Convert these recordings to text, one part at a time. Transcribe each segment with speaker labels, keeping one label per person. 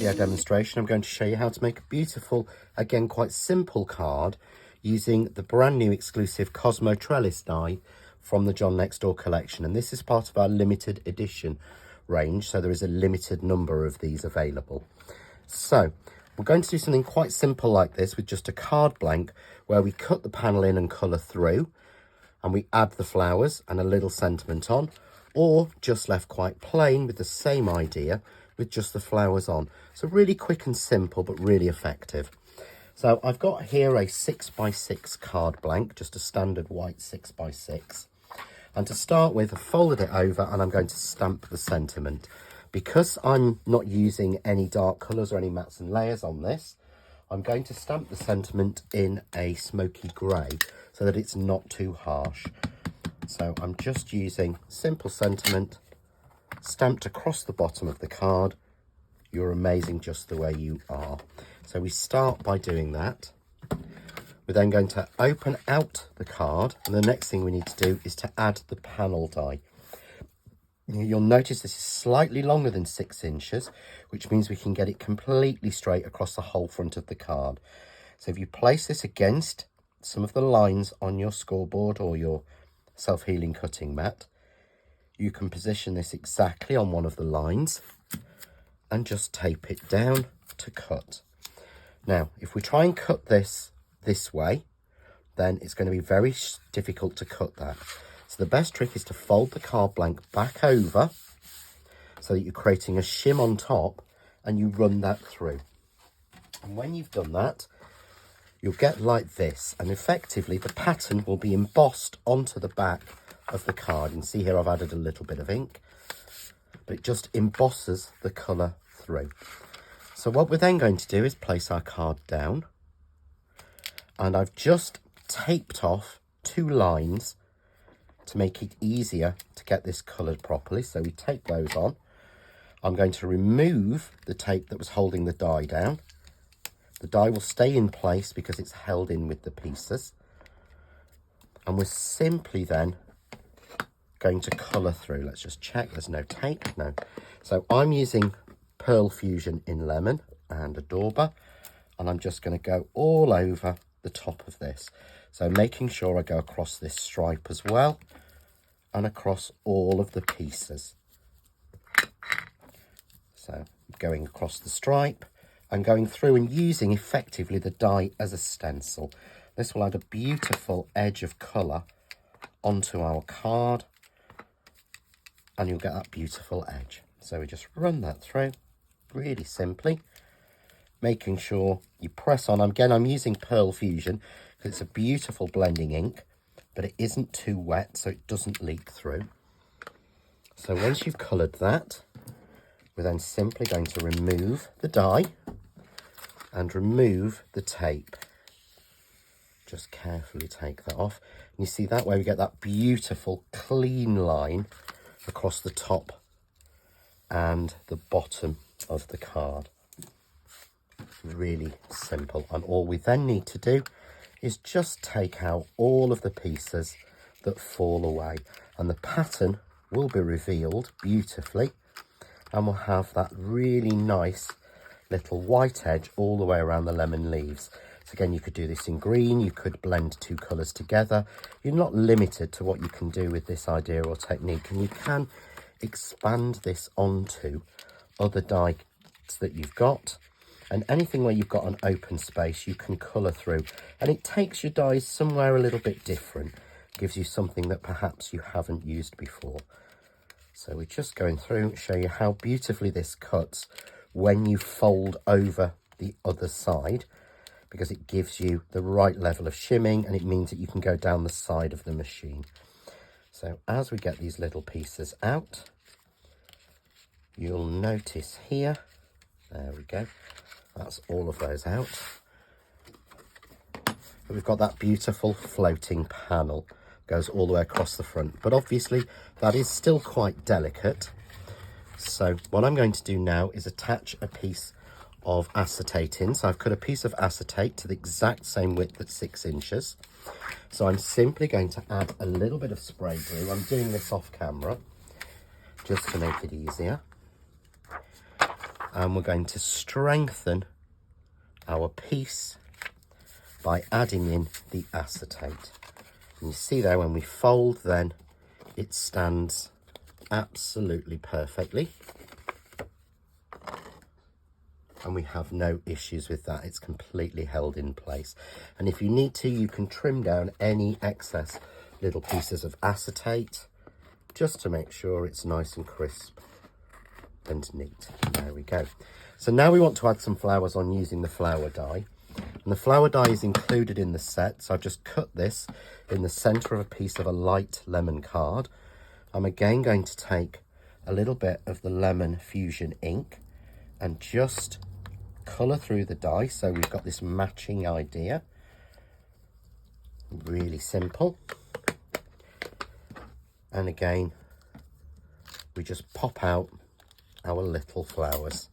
Speaker 1: video demonstration, I'm going to show you how to make a beautiful, again quite simple card using the brand new exclusive Cosmo trellis die from the John Next Door collection. And this is part of our limited edition range, so there is a limited number of these available. So we're going to do something quite simple like this with just a card blank where we cut the panel in and colour through, and we add the flowers and a little sentiment on, or just left quite plain with the same idea with just the flowers on. So really quick and simple, but really effective. So I've got here a 6x6 card blank, just a standard white 6x6. And to start with, I've folded it over and I'm going to stamp the sentiment. Because I'm not using any dark colours or any mats and layers on this, I'm going to stamp the sentiment in a smoky grey so that it's not too harsh. So I'm just using simple sentiment stamped across the bottom of the card. You're amazing just the way you are. So we start by doing that. We're then going to open out the card, and the next thing we need to do is to add the panel die. You'll notice this is slightly longer than 6 inches, which means we can get it completely straight across the whole front of the card. So if you place this against some of the lines on your scoreboard or your self-healing cutting mat, you can position this exactly on one of the lines and just tape it down to cut. Now, if we try and cut this way, then it's going to be very difficult to cut that. So the best trick is to fold the card blank back over so that you're creating a shim on top, and you run that through. And when you've done that, you'll get like this, and effectively the pattern will be embossed onto the back of the card. You can see here I've added a little bit of ink, but it just embosses the colour through. So what we're then going to do is place our card down, and I've just taped off 2 lines to make it easier to get this coloured properly. So we tape those on. I'm going to remove the tape that was holding the die down. The die will stay in place because it's held in with the pieces. And we're simply then going to colour through. Let's just check there's no tape. No. So I'm using Pearl Fusion in Lemon and a dauber, and I'm just going to go all over the top of this. So making sure I go across this stripe as well and across all of the pieces. So going across the stripe and going through and using effectively the die as a stencil. This will add a beautiful edge of colour onto our card, and you'll get that beautiful edge. So we just run that through really simply, making sure you press on. Again, I'm using Pearl Fusion because it's a beautiful blending ink, but it isn't too wet so it doesn't leak through. So once you've coloured that, we're then simply going to remove the die and remove the tape. Just carefully take that off. And you see that way we get that beautiful clean line across the top and the bottom of the card. Really simple. And all we then need to do is just take out all of the pieces that fall away, and the pattern will be revealed beautifully, and we'll have that really nice little white edge all the way around the lemon leaves. So again, you could do this in green, you could blend 2 colours together. You're not limited to what you can do with this idea or technique, and you can expand this onto other dies that you've got. And anything where you've got an open space, you can colour through. And it takes your dies somewhere a little bit different. Gives you something that perhaps you haven't used before. So we're just going through, show you how beautifully this cuts when you fold over the other side, because it gives you the right level of shimming, and it means that you can go down the side of the machine. So as we get these little pieces out, you'll notice here, there we go, that's all of those out. But we've got that beautiful floating panel, goes all the way across the front. But obviously that is still quite delicate. So what I'm going to do now is attach a piece of acetate in. So I've cut a piece of acetate to the exact same width at 6 inches. So I'm simply going to add a little bit of spray glue. I'm doing this off camera just to make it easier. And we're going to strengthen our piece by adding in the acetate. And you see there, when we fold, then it stands absolutely perfectly. And we have no issues with that. It's completely held in place. And if you need to, you can trim down any excess little pieces of acetate just to make sure it's nice and crisp and neat. There we go. So now we want to add some flowers on using the flower die. And the flower die is included in the set. So I've just cut this in the center of a piece of a light lemon card. I'm again going to take a little bit of the lemon fusion ink and just colour through the die, so we've got this matching idea. Really simple. And again, we just pop out our little flowers.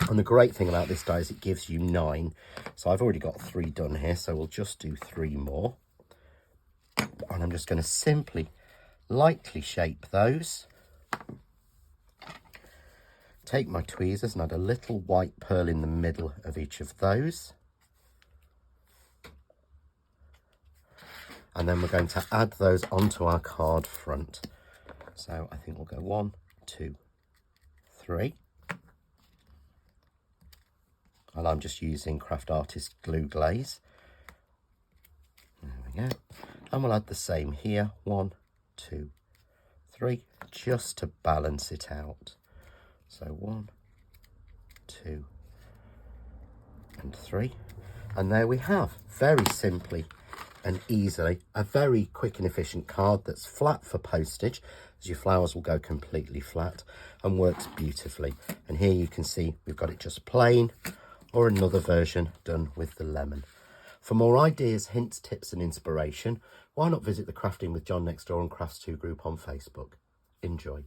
Speaker 1: And the great thing about this die is it gives you 9. So I've already got 3 done here, so we'll just do 3 more. And I'm just going to simply lightly shape those. Take my tweezers and add a little white pearl in the middle of each of those. And then we're going to add those onto our card front. So I think we'll go 1, 2, 3. And I'm just using Craft Artist glue glaze. There we go. And we'll add the same here. 1, 2, 3, just to balance it out. So 1, 2, and 3. And there we have, very simply and easily, a very quick and efficient card that's flat for postage, as your flowers will go completely flat, and works beautifully. And here you can see we've got it just plain, or another version done with the lemon. For more ideas, hints, tips and inspiration, why not visit the Crafting with John Next Door and Crafts 2 group on Facebook. Enjoy.